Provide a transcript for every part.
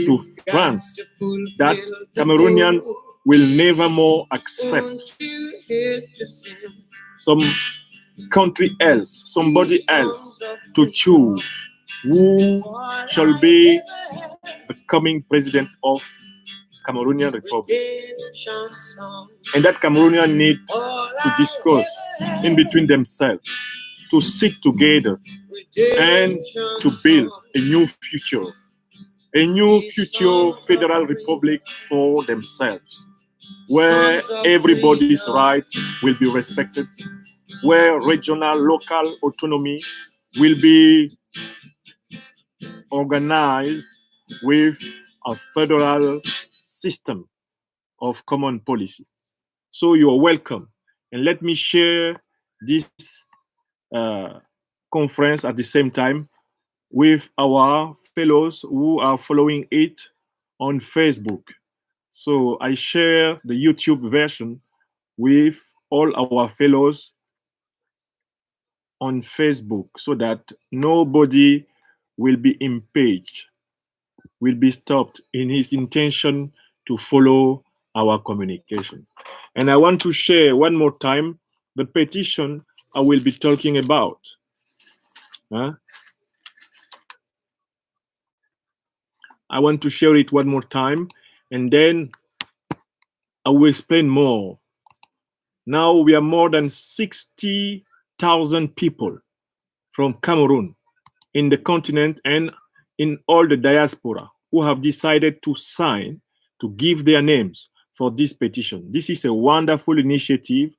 to France that Cameroonians will never more accept some country else, somebody else to choose who shall be the coming president of Cameroonian Republic. And that Cameroonians need to discuss in between themselves, to sit together and to build a new future federal republic for themselves, where everybody's rights will be respected, where regional, local autonomy will be organized with a federal system of common policy. So you are welcome. And let me share this conference at the same time with our fellows who are following it on Facebook. So I share the YouTube version with all our fellows on Facebook so that nobody will be impeached, will be stopped in his intention to follow our communication. And I want to share one more time the petition I will be talking about. I want to share it one more time, and then I will explain more. Now we are more than 60,000 people from Cameroon in the continent and in all the diaspora who have decided to sign, to give their names for this petition. This is a wonderful initiative,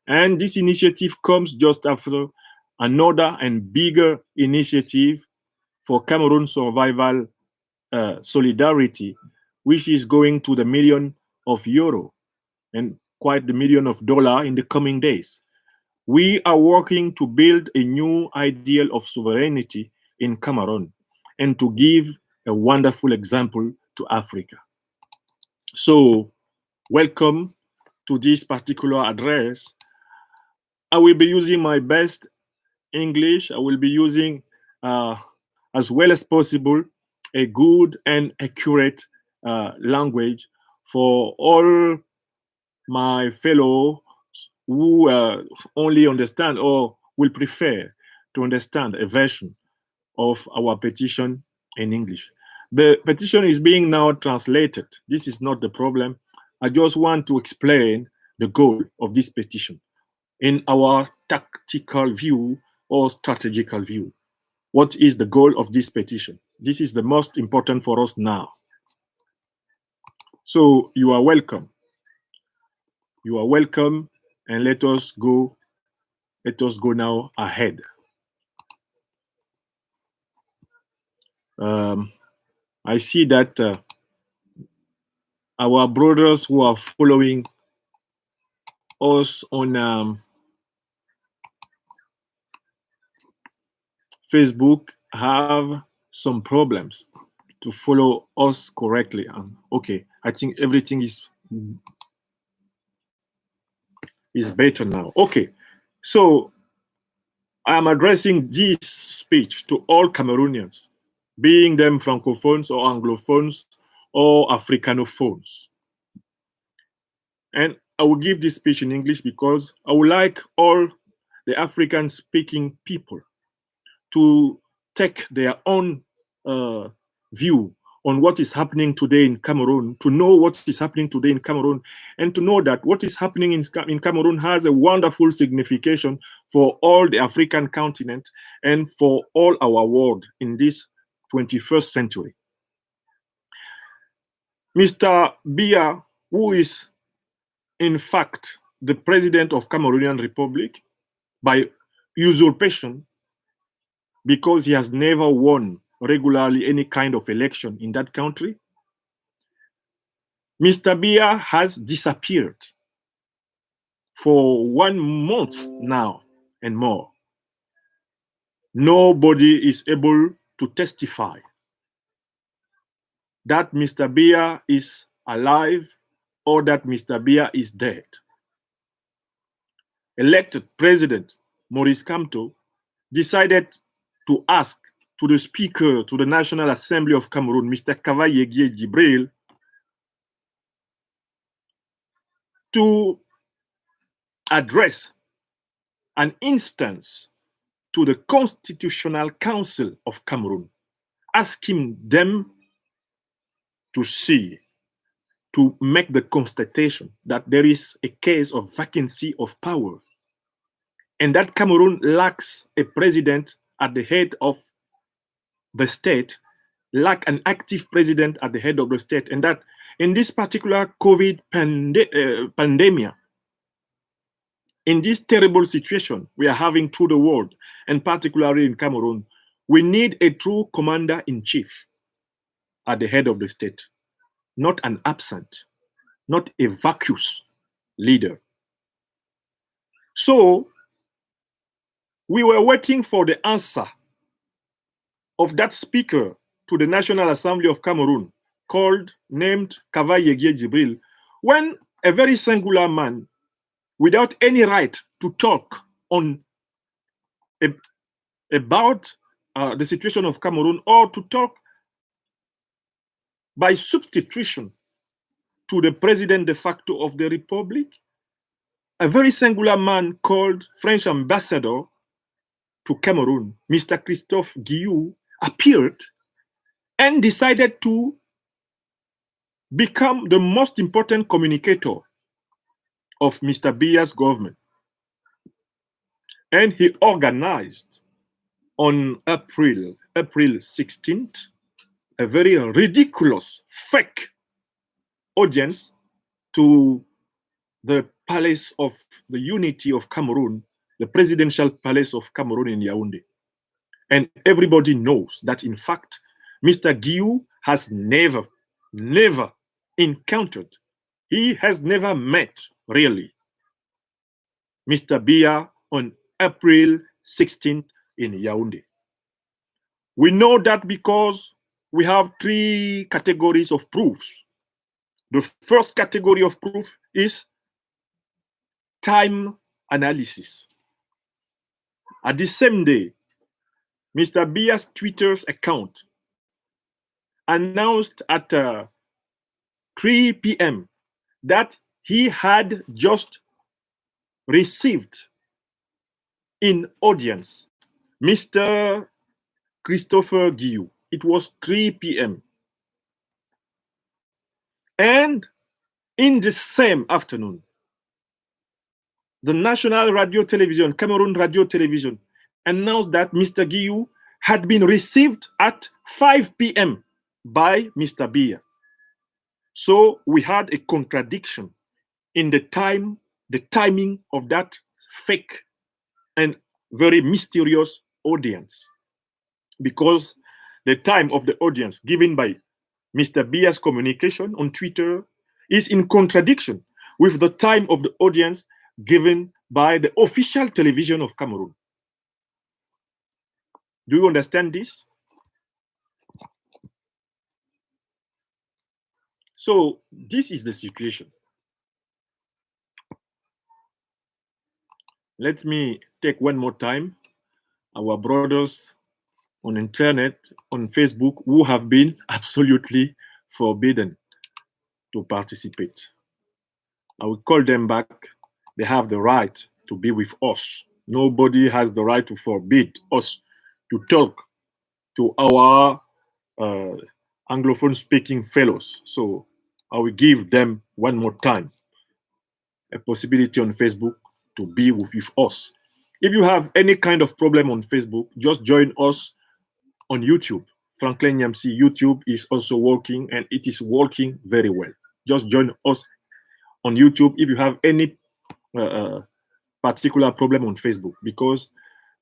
and this initiative comes just after another and bigger initiative for Cameroon survival solidarity, which is going to the €1 million and quite the $1 million in the coming days. We are working to build a new ideal of sovereignty in Cameroon and to give a wonderful example to Africa. So, welcome to this particular address. I will be using my best English. I will be using, as well as possible, a good and accurate language for all my fellow who only understand or will prefer to understand a version of our petition in English. The petition is being now translated. This is not the problem. I just want to explain the goal of this petition in our tactical view or strategical view. What is the goal of this petition? This is the most important for us now. So you are welcome. You are welcome, and let us go now ahead. I see that our brothers who are following us on Facebook have some problems to follow us correctly. Okay, I think everything is better now. Okay, so I am addressing this speech to all Cameroonians, being them Francophones or Anglophones or Africanophones. And I will give this speech in English because I would like all the African-speaking people to take their own view on what is happening today in Cameroon, to know what is happening today in Cameroon, and to know that what is happening in Cameroon has a wonderful signification for all the African continent and for all our world in this 21st century. Mr. Biya, who is in fact the president of Cameroonian Republic by usurpation, because he has never won regularly any kind of election in that country, Mr. Biya has disappeared for 1 month now and more. Nobody is able to testify that Mr. Biya is alive or that Mr. Biya is dead. Elected President Maurice Kamto decided to ask to the Speaker, to the National Assembly of Cameroon, Mr. Kavayegie Jibril, to address an instance to the Constitutional Council of Cameroon, asking them to see, to make the constatation that there is a case of vacancy of power and that Cameroon lacks a president at the head of the state, lack an active president at the head of the state, and that in this particular COVID pandemic, in this terrible situation we are having through the world, and particularly in Cameroon, we need a true commander-in-chief at the head of the state, not an absent, not a vacuous leader. So we were waiting for the answer of that speaker to the National Assembly of Cameroon, named Kavayegie Jibril, when a very singular man, without any right to talk on about the situation of Cameroon, or to talk by substitution to the president de facto of the republic, a very singular man called French ambassador to Cameroon, Mr. Christophe Guilhou, appeared and decided to become the most important communicator of Mr. Biya's government. And he organized on April 16th, a very ridiculous, fake audience to the Palace of the Unity of Cameroon, the Presidential Palace of Cameroon in Yaoundé. And everybody knows that, in fact, Mr. Guilhou has never encountered, he has never met, really, Mr. Biya on April 16th in Yaoundé. We know that because we have three categories of proofs. The first category of proof is time analysis. At the same day, Mr. Biya's Twitter's account announced at 3 p.m. that he had just received in audience Mr. Christopher Guilhou. It was 3 p.m. And in the same afternoon, the National Radio Television, Cameroon Radio Television, announced that Mr. Guilhou had been received at 5 p.m. by Mr. Biya. So we had a contradiction in the timing of that fake and very mysterious audience, because the time of the audience given by Mr. Biya's communication on Twitter is in contradiction with the time of the audience given by the official television of Cameroon. Do you understand this? So this is the situation. Let me take one more time our brothers on internet, on Facebook, who have been absolutely forbidden to participate. I will call them back. They have the right to be with us. Nobody has the right to forbid us to talk to our Anglophone speaking fellows. So I will give them one more time a possibility on Facebook to be with us. If you have any kind of problem on Facebook, just join us on YouTube. Franklin Yamsi YouTube is also working, and it is working very well. Just join us on YouTube if you have any particular problem on Facebook, because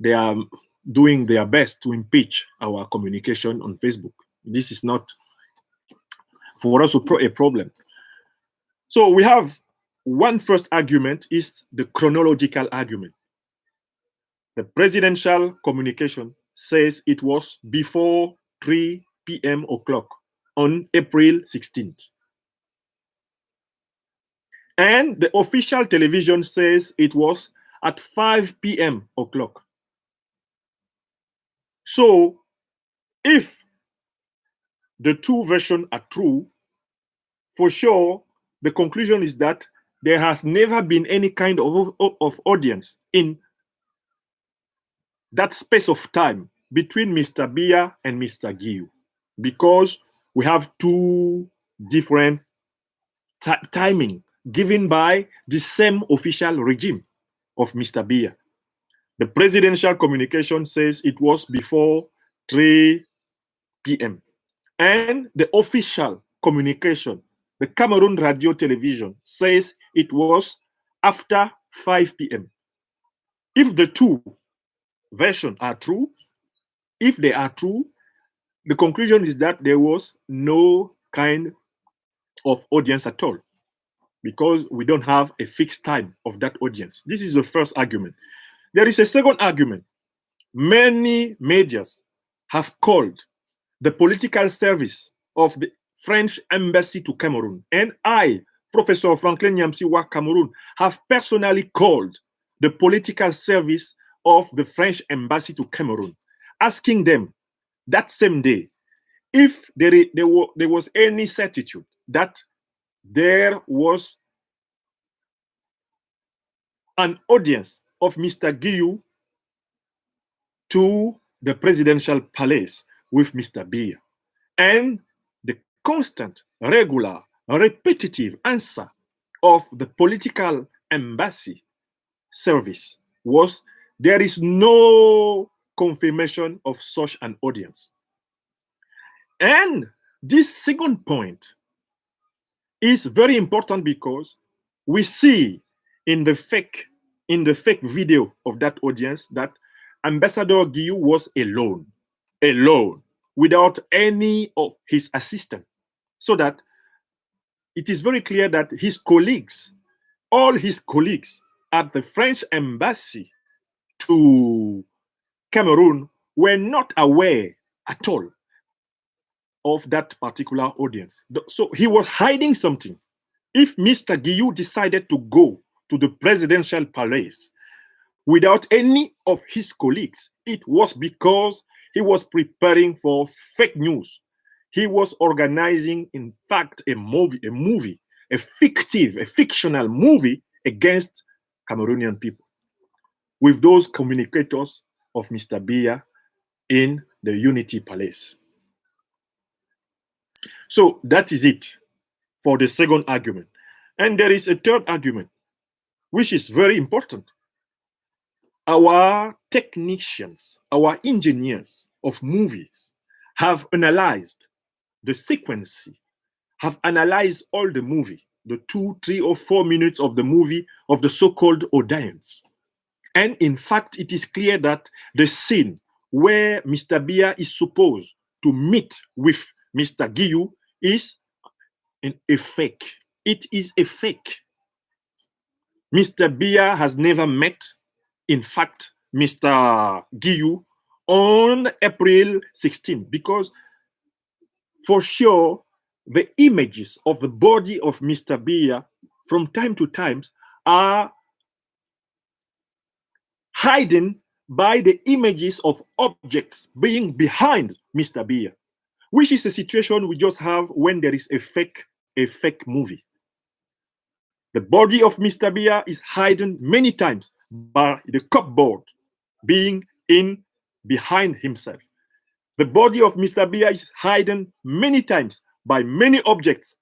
they are doing their best to impeach our communication on Facebook. This is not for us a problem. So we have one first argument is the chronological argument. The presidential communication says it was before 3 p.m. o'clock on April 16th. And the official television says it was at 5 p.m. o'clock. So If the two versions are true, for sure, the conclusion is that there has never been any kind of audience in that space of time between Mr. Biya and Mr. Guilhou, because we have two different timing given by the same official regime of Mr. Biya. The presidential communication says it was before 3 p.m. And the official communication, the Cameroon radio television, says it was after 5 p.m. If the two versions are true, if they are true, the conclusion is that there was no kind of audience at all, because we don't have a fixed time of that audience. This is the first argument. There is a second argument. Many medias have called the political service of the French embassy to Cameroon, and I, Professor Franklin Nyamsiwa Cameroon, have personally called the political service of the French embassy to Cameroon, asking them that same day if there was any certitude that there was an audience of Mr. Guilhou to the presidential palace with Mr. Biya. And the constant, regular, repetitive answer of the political embassy service was there is no confirmation of such an audience. And this second point is very important because we see in the fake video of that audience that Ambassador Guilhou was alone, without any of his assistants. So that it is very clear that his colleagues, all his colleagues at the French embassy to Cameroon were not aware at all of that particular audience. So he was hiding something. If Mr. Guilhou decided to go to the presidential palace without any of his colleagues, it was because he was preparing for fake news. He was organizing, in fact, a fictional movie against Cameroonian people with those communicators of Mr. Biya in the Unity Palace. So that is it for the second argument. And there is a third argument, which is very important. Our technicians, our engineers of movies have analyzed the sequence, have analyzed all the movie, the 2, 3, or 4 minutes of the movie of the so-called audience. And in fact, it is clear that the scene where Mr. Biya is supposed to meet with Mr. Guilhou is a fake. It is a fake. Mr. Biya has never met, in fact, Mr. Guilhou on April 16, because for sure, the images of the body of Mr. Biya from time to time are hidden by the images of objects being behind Mr. Biya, which is a situation we just have when there is a fake movie. The body of Mr. Biya is hidden many times by the cupboard being behind himself. The body of Mr. Biya is hidden many times by many objects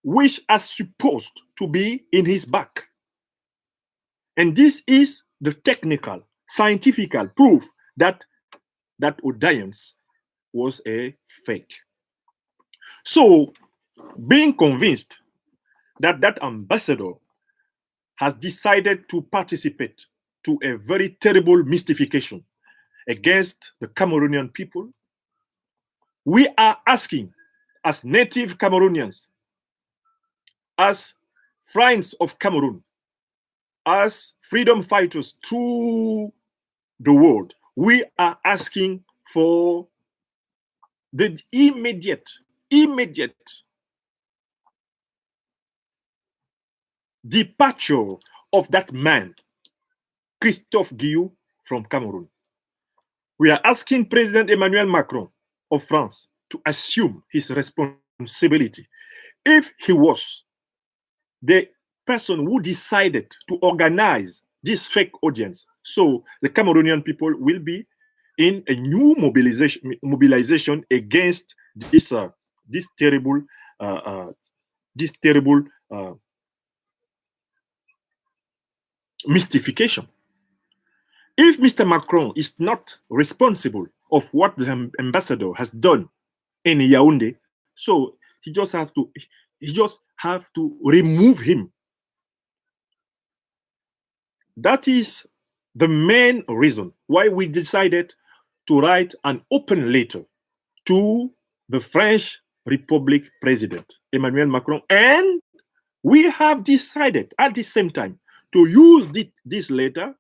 which are supposed to be in his back. And this is the technical, scientific proof that that audience was a fake. So, being convinced that that ambassador has decided to participate to a very terrible mystification against the Cameroonian people, we are asking, as native Cameroonians, as friends of Cameroon, as freedom fighters through the world, we are asking for the immediate departure of that man, Christophe Guilhou, from Cameroon. We are asking President Emmanuel Macron of France to assume his responsibility. If he was the person who decided to organize this fake audience, so the Cameroonian people will be in a new mobilization against this terrible mystification. If Mr. Macron is not responsible of what the ambassador has done in Yaoundé, so he just have to remove him. That is the main reason why we decided to write an open letter to the French Republic President Emmanuel Macron, and we have decided at the same time to use this letter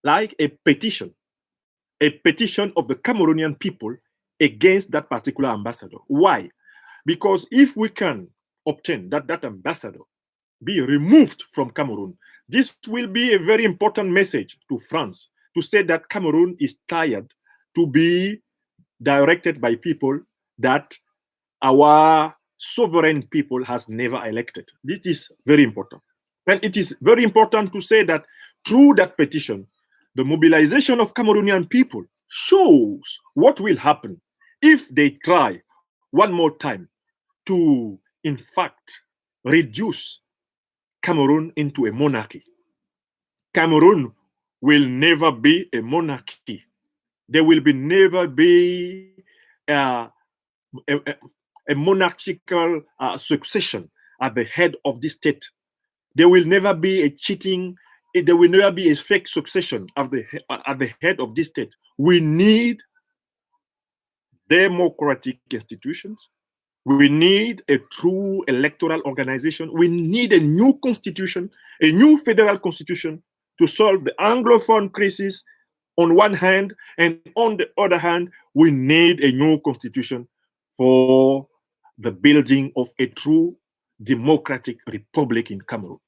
like a petition of the Cameroonian people against that particular ambassador. Why? Because if we can obtain that ambassador be removed from Cameroon, this will be a very important message to France to say that Cameroon is tired to be directed by people that our sovereign people has never elected. This is very important. And it is very important to say that through that petition, the mobilization of Cameroonian people shows what will happen if they try one more time to, in fact, reduce Cameroon into a monarchy. Cameroon will never be a monarchy. There will never be a monarchical succession at the head of the state. There will never be a cheating. There will never be a fake succession at the head of this state. We need democratic institutions. We need a true electoral organization. We need a new constitution, a new federal constitution to solve the Anglophone crisis on one hand, and on the other hand, we need a new constitution for the building of a true democratic republic in Cameroon.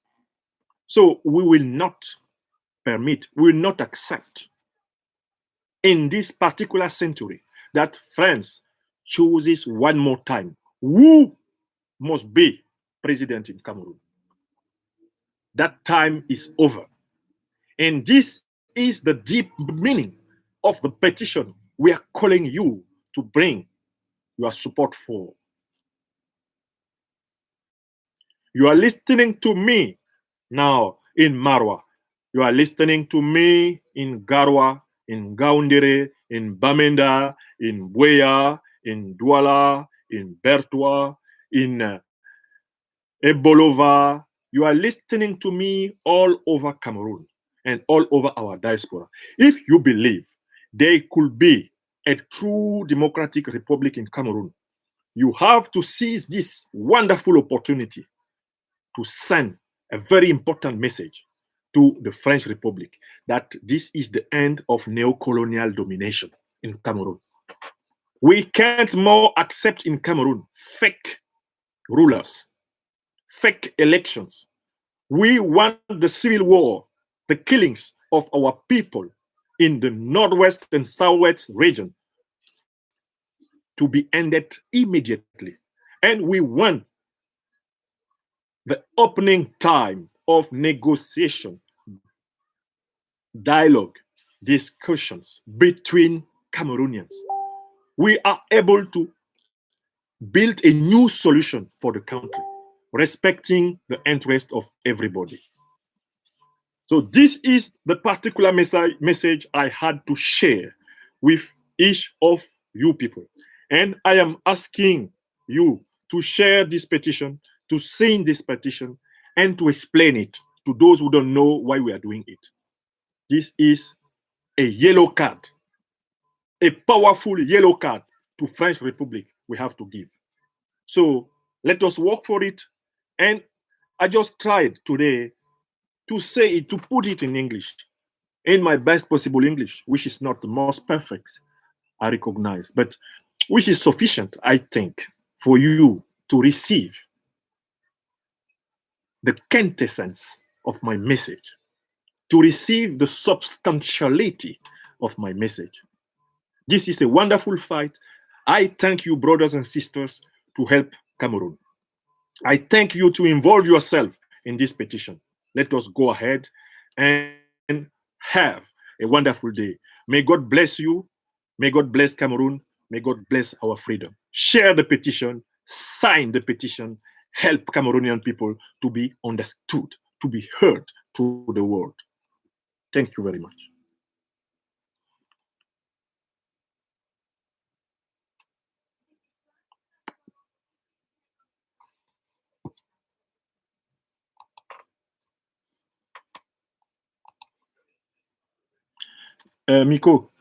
So we will not permit, we will not accept in this particular century that France chooses one more time who must be president in Cameroon. That time is over. And this is the deep meaning of the petition we are calling you to bring your support for. You are listening to me now in Marwa. You are listening to me in Garwa, in Gaoundere, in Bamenda, in Bweya, in Douala, in Bertoua, in Ebolova. You are listening to me all over Cameroon and all over our diaspora. If you believe there could be a true democratic republic in Cameroon, you have to seize this wonderful opportunity to send a very important message to the French Republic that this is the end of neo-colonial domination in Cameroon. We can't more accept in Cameroon fake rulers, fake elections. We want the civil war, the killings of our people in the northwest and southwest region to be ended immediately. And we want the opening time of negotiation, dialogue, discussions between Cameroonians. We are able to build a new solution for the country, respecting the interest of everybody. So this is the particular message I had to share with each of you people. And I am asking you to share this petition, to sign this petition, and to explain it to those who don't know why we are doing it. This is a yellow card, a powerful yellow card to French Republic we have to give. So let us work for it. And I just tried today to say it, to put it in English, in my best possible English, which is not the most perfect, I recognize, but which is sufficient, I think, for you to receive the quintessence of my message, to receive the substantiality of my message. This is a wonderful fight. I thank you, brothers and sisters, to help Cameroon. I thank you to involve yourself in this petition. Let us go ahead and have a wonderful day. May God bless you. May God bless Cameroon. May God bless our freedom. Share the petition, sign the petition, help Cameroonian people to be understood, to be heard to the world. Thank you very much. Miko.